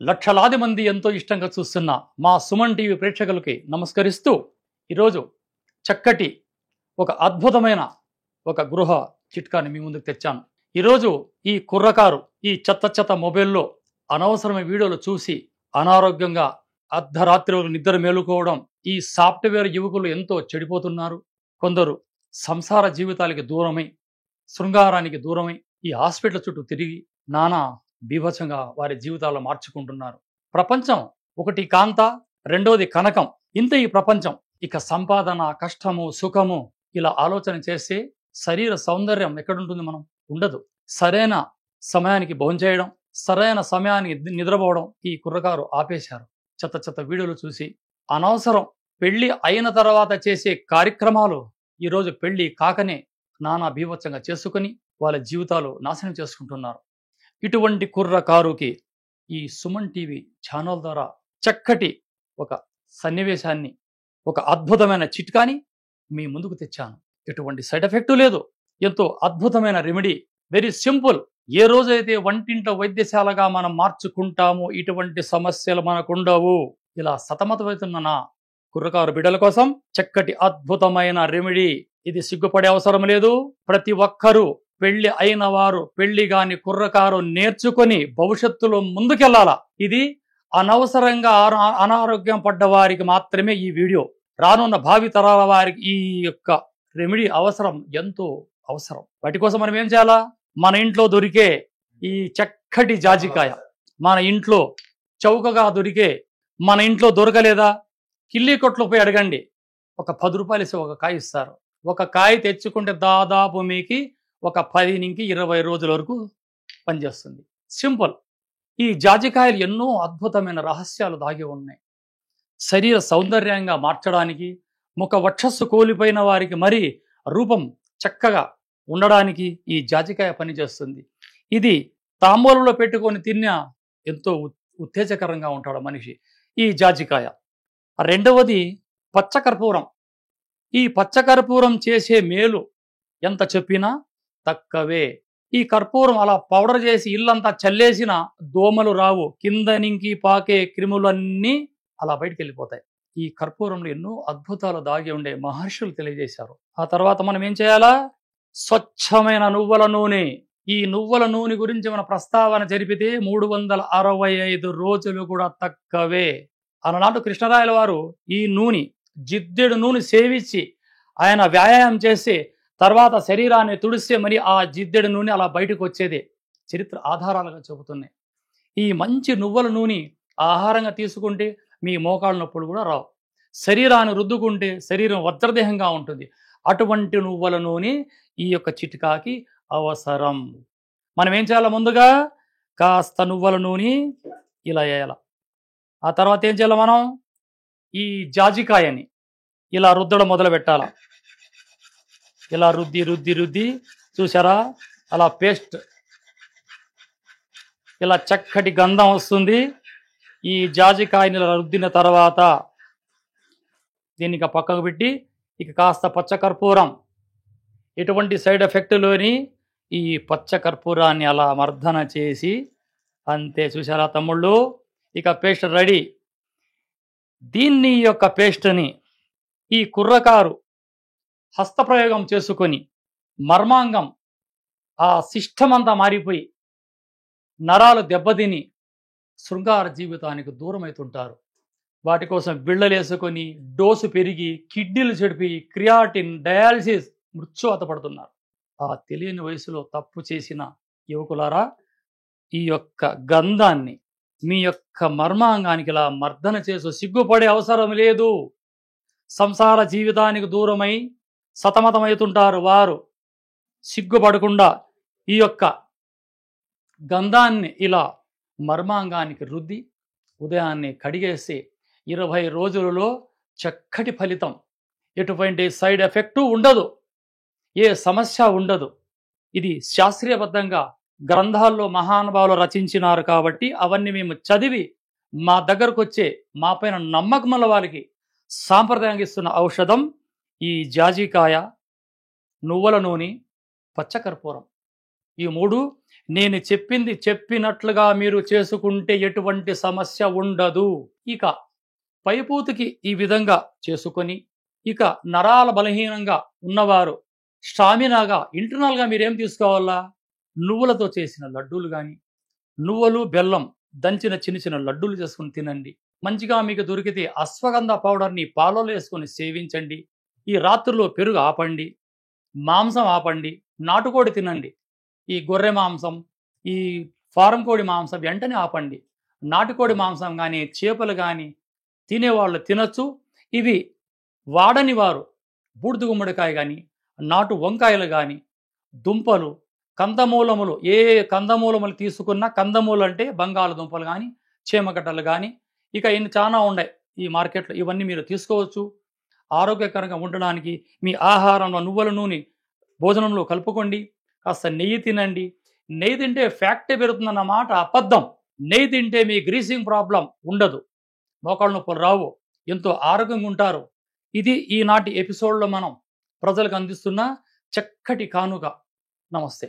లక్షలాది మంది ఎంతో ఇష్టంగా చూస్తున్న మా సుమన్ టీవీ ప్రేక్షకులకి నమస్కరిస్తూ ఈరోజు చక్కటి ఒక అద్భుతమైన ఒక గృహ చిట్కాని మీ ముందుకు తెచ్చాను. ఈరోజు ఈ కుర్రకారు ఈ చెత్త మొబైల్లో అనవసరమైన వీడియోలు చూసి అనారోగ్యంగా అర్ధరాత్రి నిద్ర మేలుకోవడం, ఈ సాఫ్ట్వేర్ యువకులు ఎంతో చెడిపోతున్నారు. కొందరు సంసార జీవితాలకి దూరమై, శృంగారానికి దూరమై ఈ హాస్పిటల్ చుట్టూ తిరిగి నానా బీభత్సంగా వారి జీవితాల్లో మార్చుకుంటున్నారు. ప్రపంచం ఒకటి కాంత, రెండోది కనకం. ఇంత ఈ ప్రపంచం. ఇక సంపాదన, కష్టము, సుఖము ఇలా ఆలోచన చేస్తే శరీర సౌందర్యం ఎక్కడుంటుంది? మనం ఉండదు. సరైన సమయానికి భోంచేయడం, సరైన సమయానికి నిద్రపోవడం ఈ కుర్రకారు ఆపేశారు. చెత్త వీడియోలు చూసి అనవసరం పెళ్లి అయిన తర్వాత చేసే కార్యక్రమాలు ఈరోజు పెళ్లి కాకనే నానా బీభత్సంగా చేసుకుని వాళ్ళ జీవితాలు నాశనం చేసుకుంటున్నారు. ఇటువంటి కుర్రకారుకి ఈ సుమన్ టీవీ ఛానల్ ద్వారా చక్కటి ఒక సన్నివేశాన్ని, ఒక అద్భుతమైన చిట్కాని మీ ముందుకు తెచ్చాను. ఎటువంటి సైడ్ ఎఫెక్టు లేదు. ఎంతో అద్భుతమైన రెమెడీ, వెరీ సింపుల్. ఏ రోజైతే వంటింట వైద్యశాలగా మనం మార్చుకుంటామో ఇటువంటి సమస్యలు మనకుండవు. ఇలా సతమతమవుతున్న నా కుర్రకారు బిడ్డల కోసం చక్కటి అద్భుతమైన రెమెడీ. ఇది సిగ్గుపడే అవసరం లేదు. ప్రతి ఒక్కరూ పెళ్లి అయిన వారు, పెళ్లి గాని కుర్రకారు నేర్చుకొని భవిష్యత్తులో ముందుకెళ్లాలా. ఇది అనవసరంగా అనారోగ్యం పడ్డ వారికి మాత్రమే ఈ వీడియో. రానున్న భావి తరాల వారికి ఈ యొక్క రెమెడీ అవసరం, ఎంతో అవసరం. వాటి కోసం మనం ఏం చేయాలా? మన ఇంట్లో దొరికే ఈ చక్కటి జాజికాయ, మన ఇంట్లో చౌకగా దొరికే, మన ఇంట్లో దొరకలేదా కిల్లీ కొట్లో పోయి అడగండి. ఒక 10 రూపాయలు ఇస్తే ఒక కాయ ఇస్తారు. ఒక కాయ తెచ్చుకుంటే దాదాపు మీకు ఒక 10 నుంచి 20 రోజుల వరకు పనిచేస్తుంది. సింపుల్. ఈ జాజికాయలు ఎన్నో అద్భుతమైన రహస్యాలు దాగి ఉన్నాయి. శరీర సౌందర్యంగా మార్చడానికి, ముఖ వక్షస్సు కోల్పోయిన వారికి మరి రూపం చక్కగా ఉండడానికి ఈ జాజికాయ పనిచేస్తుంది. ఇది తాంబూలంలో పెట్టుకొని తిన్నా ఎంతో ఉత్తేజకరంగా ఉంటాడు మనిషి. ఈ జాజికాయ. రెండవది పచ్చకర్పూరం. ఈ పచ్చకర్పూరం చేసే మేలు ఎంత చెప్పినా తక్కవే. ఈ కర్పూరం అలా పౌడర్ చేసి ఇల్లంతా చల్లేసిన దోమలు రావు. కింద నుంచి పాకే క్రిములన్నీ అలా బయటికి వెళ్ళిపోతాయి. ఈ కర్పూరంలో ఎన్నో అద్భుతాలు దాగి ఉండే మహర్షులు తెలియజేశారు. ఆ తర్వాత మనం ఏం చేయాలా? స్వచ్ఛమైన నువ్వుల నూనె. ఈ నువ్వుల నూనె గురించి మన ప్రస్తావన జరిపితే 365 రోజులు కూడా తక్కవే. అలనాడు కృష్ణరాయల వారు ఈ నూనె, జిద్దెడు నూనె సేవించి ఆయన వ్యాయామం చేసి తర్వాత శరీరాన్ని తుడిస్తే మరి ఆ జిద్దెడు నూనె అలా బయటకు వచ్చేదే చరిత్ర ఆధారాలుగా చెబుతున్నాయి. ఈ మంచి నువ్వుల నూనె ఆహారంగా తీసుకుంటే మీ మోకాళ్ళ నొప్పులు కూడా రావు. శరీరాన్ని రుద్దుకుంటే శరీరం వజ్రదేహంగా ఉంటుంది. అటువంటి నువ్వుల నూనె ఈ యొక్క చిట్కాకి అవసరం. మనం ఏం చేయాలి? ముందుగా కాస్త నువ్వుల నూనె ఇలా వేయాలి. ఆ తర్వాత ఏం చేయాలి? మనం ఈ జాజికాయని ఇలా రుద్దడం మొదలు పెట్టాల. ఇలా రుద్ది చూసారా? అలా పేస్ట్ ఇలా చక్కటి గంధం వస్తుంది. ఈ జాజికాయని ఇలా రుద్దిన తర్వాత దీనికి పక్కకు పెట్టి ఇక కాస్త పచ్చకర్పూరం, ఎటువంటి సైడ్ ఎఫెక్టులోని ఈ పచ్చకర్పూరాన్ని అలా మర్దన చేసి అంతే. చూసారా తమ్ముళ్ళు? ఇక పేస్ట్ రెడీ. దీన్ని యొక్క పేస్ట్ని ఈ కుర్రకారు హస్తప్రయోగం చేసుకొని మర్మాంగం ఆ సిస్టమ్ అంతా మారిపోయి నరాలు దెబ్బతిని శృంగార జీవితానికి దూరమవుతుంటారు. వాటి కోసం బిళ్ళలు వేసుకొని డోసు పెరిగి కిడ్నీలు చెడిపోయి క్రియాటిన్, డయాలసిస్ మృత్యువాత పడుతున్నారు. ఆ తెలియని వయసులో తప్పు చేసిన యువకులారా, ఈ యొక్క గంధాన్ని మీ యొక్క మర్మాంగానికి ఇలా మర్దన చేసి సిగ్గుపడే అవసరం లేదు. సంసార జీవితానికి దూరమై సతమతమవుతుంటారు వారు. సిగ్గుపడకుండా ఈ యొక్క గంధాన్ని ఇలా మర్మాంగానికి రుద్ది ఉదయాన్నే కడిగేసి 20 రోజులలో చక్కటి ఫలితం. ఎటువంటి సైడ్ ఎఫెక్టు ఉండదు, ఏ సమస్య ఉండదు. ఇది శాస్త్రీయబద్ధంగా గ్రంథాల్లో మహానుభావులు రచించినారు కాబట్టి అవన్నీ మేము చదివి మా దగ్గరకు వచ్చే మా పైన నమ్మకముల వారికి సాంప్రదాయంగా ఇస్తున్న ఔషధం ఈ జాజికాయ, నువ్వుల నూనె, పచ్చకర్పూరం. ఈ 3 నేను చెప్పింది చెప్పినట్లుగా మీరు చేసుకుంటే ఎటువంటి సమస్య ఉండదు. ఇక పైపూతికి ఈ విధంగా చేసుకొని, ఇక నరాల బలహీనంగా ఉన్నవారు స్టామినాగా ఇంటర్నల్‌గా మీరేం తీసుకోవాలా? నువ్వులతో చేసిన లడ్డూలు గాని, నువ్వులు, బెల్లం దంచిన చిన్న చిన్న లడ్డూలు చేసుకొని తినండి. మంచిగా మీకు దొరికితే అశ్వగంధ పౌడర్‌ని పాలలో ఏసుకొని సేవించండి. ఈ రాత్రుల్లో పెరుగు ఆపండి. మాంసం ఆపండి. నాటుకోడి తినండి. ఈ గొర్రె మాంసం, ఈ ఫారం కోడి మాంసం వెంటనే ఆపండి. నాటుకోడి మాంసం గాని, చేపలు గాని తినేవాళ్ళు తినొచ్చు. ఇవి వాడని వారు బూడిద గుమ్మడికాయ గాని, నాటు వంకాయలు గాని, దుంపలు, కందమూలములు కందమూలములు తీసుకున్నా కందమూలంటే బంగాళదుంపలు గాని, చీమగడ్డలు గాని, ఇక ఇన్ని చానా ఉండాయి ఈ మార్కెట్‌లో. ఇవన్నీ మీరు తీసుకోవచ్చు. ఆరోగ్యకరంగా ఉండడానికి మీ ఆహారంలో నువ్వుల నూనె భోజనంలో కలుపుకోండి. కాస్త నెయ్యి తినండి. నెయ్యి తింటే ఫ్యాటే పెరుగుతుందన్న మాట అబద్ధం. నెయ్యి తింటే మీ గ్రీసింగ్ ప్రాబ్లమ్ ఉండదు. మోకాళ్ళ నొప్పులు రావు. ఎంతో ఆరోగ్యంగా ఉంటారు. ఇది ఈనాటి ఎపిసోడ్‌లో మనం ప్రజలకు అందిస్తున్న చక్కటి కానుక. నమస్తే.